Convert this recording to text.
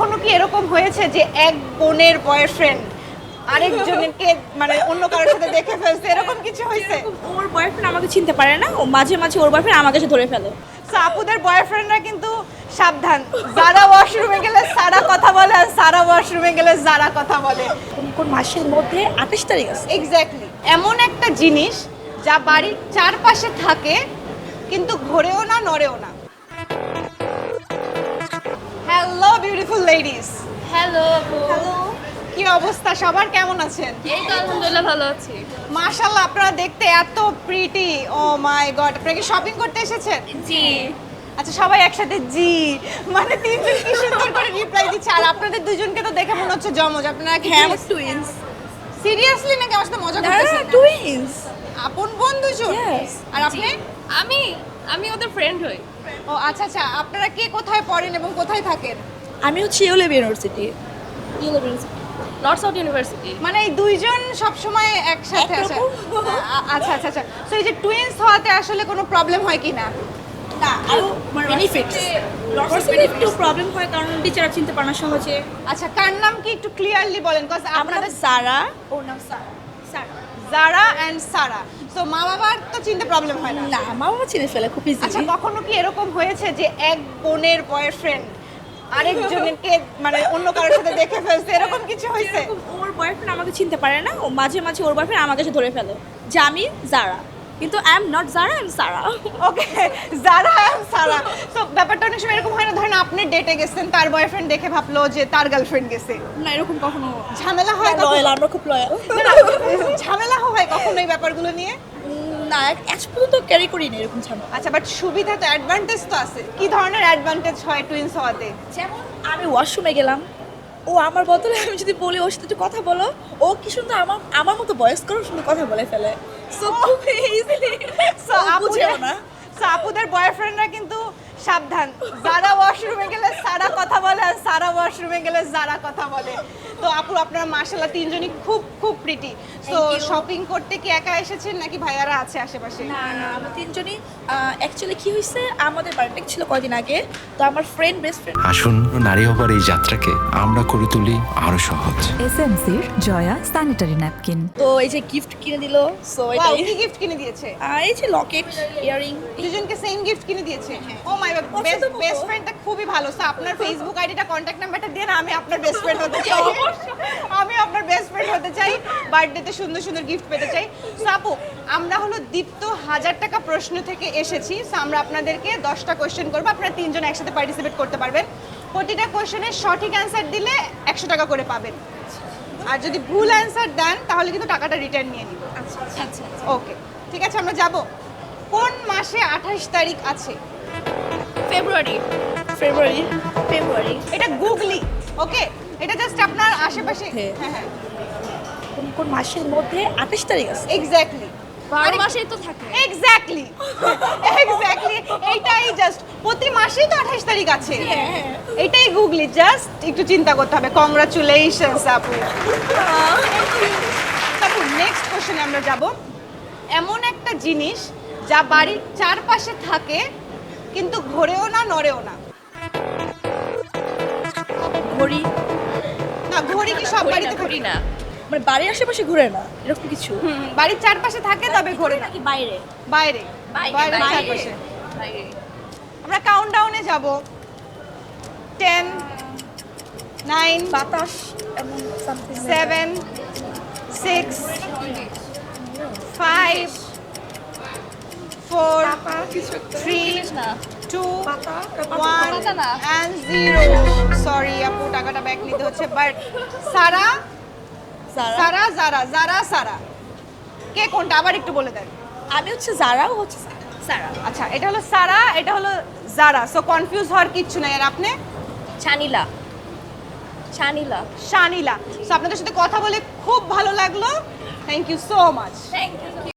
কখনো কি এরকম হয়েছে যে এক বোনের বয়ফ্রেন্ড আরেকজনকে মানে অন্য কারোর সাথে দেখে ফেলছে, এরকম কিছু হয়েছে? ওর বয়ফ্রেন্ড আমাকে চিনতে পারে না, ও মাঝে মাঝে ওর বয়ফ্রেন্ড আমাকে এসে ধরে ফেলে। সো আপুদের বয়ফ্রেন্ডরা কিন্তু সাবধান, যারা ওয়াশরুমে গেলে সারা কথা বলে আর সারা ওয়াশরুমে গেলে যারা কথা বলে। কোন মাসের মধ্যে 28 তারিখ আছে। এক্স্যাক্টলি, এমন একটা জিনিস যা বাড়ির চারপাশে থাকে কিন্তু ঘোরেও না নড়েও না। Hello beautiful ladies. হ্যালো আপু। কি অবস্থা সবার, কেমন আছেন? এই তো আলহামদুলিল্লাহ ভালো আছি। মাশাআল্লাহ, আপনারা দেখতে এত প্রিটি। ও মাই গড, আপনারা কি শপিং করতে এসেছেন? জি। আচ্ছা, সবাই একসাথে জি মানে তিনজন কি সুন্দর করে রিপ্লাই দিচ্ছে। আর আপনাদের দুজনকে তো দেখে মনে হচ্ছে জমজ। আপনারা কি হ্যাঁ, টুইনস। সিরিয়াসলি নাকি আমার সাথে মজা করতেছেন? টুইনস। আপন বোন দুজন? Yes. আর আপনি? আমি ওদের ফ্রেন্ড হই। ও আচ্ছা আচ্ছা, আপনারা কে কোথায় পড়েন এবং কোথায় থাকেন? আমি হচ্ছে ইউলেভ ইউনিভার্সিটি। North south university. মানে এই দুইজন সব সময় একসাথে আছে? একরকম। আচ্ছা আচ্ছা আচ্ছা। সো এই যে টুইনস হওয়াতে আসলে কোনো প্রবলেম হয় কি না? না, আরো বেনিফিটস। ইউনিভার্সিটি একটু প্রবলেম হয় কারণ টিচাররা চিনতে পারে না সহজে। আচ্ছা, কার নাম কি একটু ক্লিয়ারলি বলেন, কজ আমার নাম আপনাদের সারা, ওর নাম সারা। জারা এন্ড সারা। সো মা বাবার তো চিনতে প্রবলেম হয় না? না, মা বাবা চিনে ফেলে খুব আচ্ছা, ইজিলি। কখনো কি এরকম হয়েছে যে এক বোনের বয়ফ্রেন্ড আরেকজনকে মানে অন্য কারোর সাথে দেখে ফেলছে, এরকম কিছু হয়েছে? ওর বয়ফ্রেন্ড আমাকে চিনতে পারে না, ও মাঝে মাঝে ওর বয়ফ্রেন্ড আমাকে এসে ধরে ফেলে যে আমি জারা, কিন্তু I am not Zara, I am Sara. Okay, Zara and Sara. So ব্যাপারটা অনেক সময় এরকম হয় না, ধরেন আপনি ডেটে গেছেন, তার বয়ফ্রেন্ড দেখে ভাবলো যে তার গার্লফ্রেন্ড গেছে, না, এরকম কখনো ঝামেলা হয়? লয়াল, আমরা খুব লয়াল। ঝামেলা হয় কখনো এই ব্যাপারগুলো নিয়ে? না, আজ পর্যন্ত ক্যারি করি না এরকম ঝামেলা। আচ্ছা, বাট সুবিধা তো, অ্যাডভান্টেজ তো আছে। কি ধরনের অ্যাডভান্টেজ হয় টুইনস হওয়াতে? যেমন আমি ওয়াশরুমে গেলাম, ও আমার বদলে আমি যদি বলি ওর সাথে একটু কথা বলো, ও কি সুন্দর আমার মতো বয়স করে সুন্দর কথা বলে ফেলে। সো খুব ইজিলি, সো বুঝেও না। আপুদের বয়ফ্রেন্ডরা কিন্তু সাবধান, যারা ওয়াশরুমে গেলে সারা কথা বলে আর সারা ওয়াশরুমে গেলে যারা কথা বলে। তো আপু, আপনারা মাশাআল্লাহ তিনজনই খুব খুব প্রিটি। তো Thank you. শপিং করতে কি একা এসেছেন নাকি ভাইয়ারা আছে আশেপাশে? না না, আমরা তিনজনই অ্যাকচুয়ালি কি হয়েছে, আমাদের বার্থডে ছিল কয়দিন আগে, তো আমার বেস্ট ফ্রেন্ড। আসুন, নারী হবার এই যাত্রাকে আমরা করে তুলি আরো সহজ। এসএমসির জয়া স্যানিটারি ন্যাপকিন। তো এই যে গিফট কিনে দিল, সো ওয়াও, এটাই। কি গিফট কিনে দিয়েছে? এই যে লকেট, ইয়ারিং। দুজনকে সেম গিফট কিনে দিয়েছে? ও মাই গড, পছন্দ মতো। বেস্ট ফ্রেন্ডটা খুবই ভালো। সো আপনার ফেসবুক আইডিটা, কন্ট্যাক্ট নাম্বারটা দিয়ে না, আমি আপনার বেস্ট ফ্রেন্ড হতে চাই। আমি আপনার বেস্ট ফ্রেন্ড হতে চাই, বার্থডেতে সুন্দর সুন্দর গিফট পেতে চাই। সো আপু, আমরা হলো দীপ্ত 1000 টাকা প্রশ্ন থেকে এসেছি। সো আমরা আপনাদেরকে 10টা কোয়েশ্চেন করবো, আপনারা তিনজন একসাথে পার্টিসিপেট করতে পারবেন। প্রতিটা কোয়েশ্চেনের সঠিক অ্যান্সার দিলে 100 টাকা করে পাবেন, আর যদি ভুল অ্যান্সার দেন তাহলে কিন্তু টাকাটা রিটার্ন নিয়ে নিব। আচ্ছা। ওকে, ঠিক আছে, আমরা যাব। কোন মাসে 28 তারিখ আছে? ফেব্রুয়ারি। ফেব্রুয়ারি। এটা গুগলি, ওকে? এটা জাস্ট আপনার আশেপাশে। হ্যাঁ। হ্যাঁ হ্যাঁ, কোন মাসের মধ্যে 28 তারিখ আছে? এক্স্যাক্টলি 12 মাসেই তো থাকে। এক্স্যাক্টলি এক্স্যাক্টলি, এইটাই জাস্ট, প্রতি মাসেই তো 28 তারিখ আছে। এটাই গুগলি, জাস্ট একটু চিন্তা করতে হবে। কংগ্রাচুলেশনস আপু। আপু, নেক্সট কোশ্চেনে আমরা যাব। এমন একটা জিনিস যা বাড়ির চারপাশে থাকে কিন্তু ঘোরেও না নড়েও না। ঘড়ি। না, ঘড়ি কি সব বাড়িতে ঘুরি না। মানে বাড়ির আশেপাশে ঘুরে না এরকম কিছু? বাড়ির চারপাশে থাকে তবে ঘোরে না। নাকি বাইরে? বাইরে, বাইরে বাইরে। চারপাশে। আমরা কাউন্টডাউনে যাব। 10, 9, বাতাস এমন সামথিং। 7, 6, 5, 4, 3, 2, 1 পাতা না। and 0। সরি আপু, টাকাটা ব্যাক নিতে হচ্ছে। বাট সারা সারা জারা, জারা সারা, কে কোনটা আবার একটু বলে দেন। আমি হচ্ছে জারা, ও হচ্ছে সারা। আচ্ছা, এটা হলো সারা, এটা হলো জারা। সো কনফিউজ হওয়ার কিচ্ছু নাই। আর আপনি? ছানিলা। শানিলা। সো আপনাদের সাথে কথা বলে খুব ভালো লাগলো। Thank you so much. Thank you.